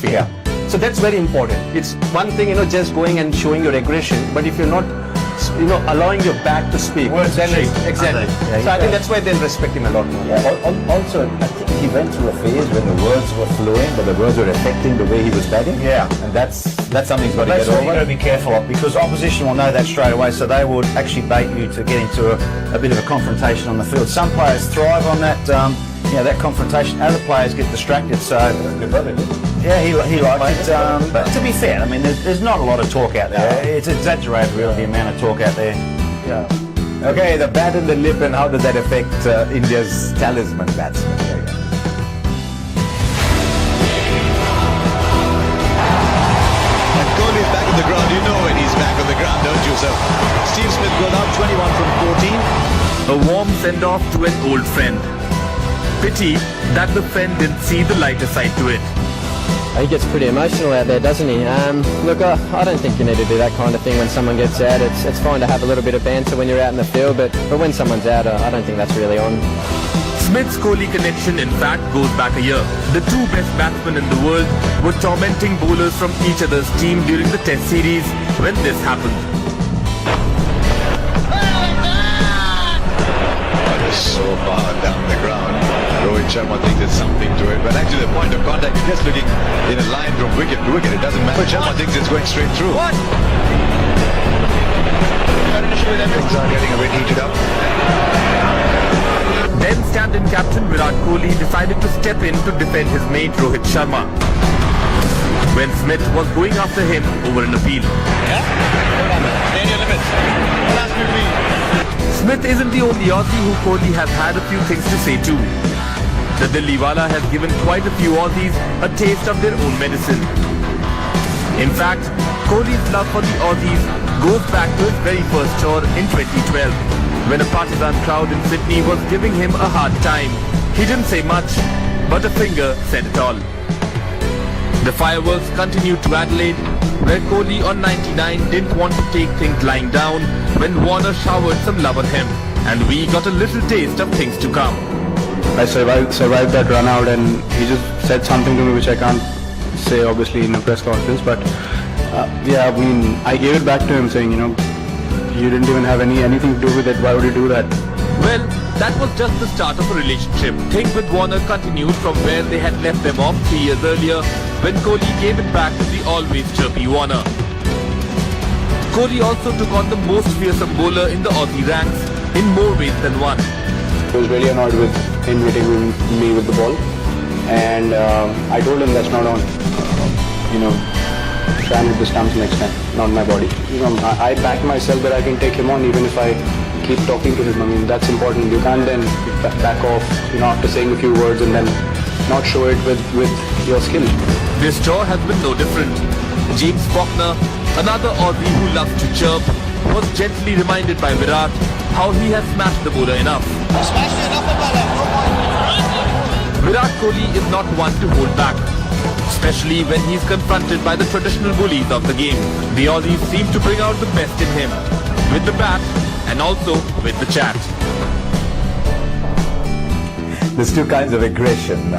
Yeah. So that's very important. It's one thing, just going and showing your aggression, but if you're not, allowing your back to speak, Words then speak. exactly. Yeah, So I think that's why they'll respect him a lot more. Yeah. Also, I think he went through a phase when the words were flowing, but the words were affecting the way he was batting. Yeah. And that's something he's got to That's get what over. you've got to be careful of, because opposition will know that straight away, so they would actually bait you to get into a bit of a confrontation on the field. Some players thrive on that, that confrontation. Other players get distracted. So yeah, he likes it. But to be fair, I mean, there's not a lot of talk out there. It's exaggerated, really, the amount of talk out there. Yeah. Okay, the bat and the lip, and how does that affect India's talisman batsman? And Kohli is back on the ground. You know when he's back on the ground, don't you? So Steve Smith goes out 21 from 14. A warm send-off to an old friend. Pity that the friend didn't see the lighter side to it. He gets pretty emotional out there, doesn't he? Look, I don't think you need to do that kind of thing when someone gets out. It's fine to have a little bit of banter when you're out in the field, but when someone's out, I don't think that's really on. Smith's Kohli connection in fact goes back a year. The two best batsmen in the world were tormenting bowlers from each other's team during the Test series when this happened. That is so far down the ground. Rohit Sharma thinks there's something to it, but actually the point of contact is just looking in a line from wicket to wicket. It doesn't matter. Rohit Sharma thinks it's going straight through. What? Things are getting a bit heated up. Then stand-in captain Virat Kohli decided to step in to defend his mate Rohit Sharma when Smith was going after him over an appeal. Smith isn't the only Aussie who Kohli has had a few things to say to. The Dilliwala has given quite a few Aussies a taste of their own medicine. In fact, Kohli's love for the Aussies goes back to his very first tour in 2012, when a partisan crowd in Sydney was giving him a hard time. He didn't say much, but a finger said it all. The fireworks continued to Adelaide, where Kohli on 99 didn't want to take things lying down when Warner showered some love on him, and we got a little taste of things to come. I survived that run out, and he just said something to me which I can't say obviously in a press conference, but I gave it back to him saying, you didn't even have anything to do with it, why would you do that? Well, that was just the start of a relationship. Things with Warner continued from where they had left them off 3 years earlier, when Kohli gave it back to the always chirpy Warner. Kohli also took on the most fearsome bowler in the Aussie ranks in more ways than one. I was really annoyed with him hitting me with the ball, and I told him that's not on. Try and hit the stumps next time, not my body. I back myself that I can take him on even if I keep talking to him. I mean, that's important. You can't then back off, after saying a few words and then not show it with your skill. This tour has been no different. James Faulkner, another Aussie who loves to chirp, was gently reminded by Virat how he has smashed the bowler enough. Virat Kohli is not one to hold back, especially when he's confronted by the traditional bullies of the game. The Aussies seem to bring out the best in him, with the bat and also with the chat. There's two kinds of aggression.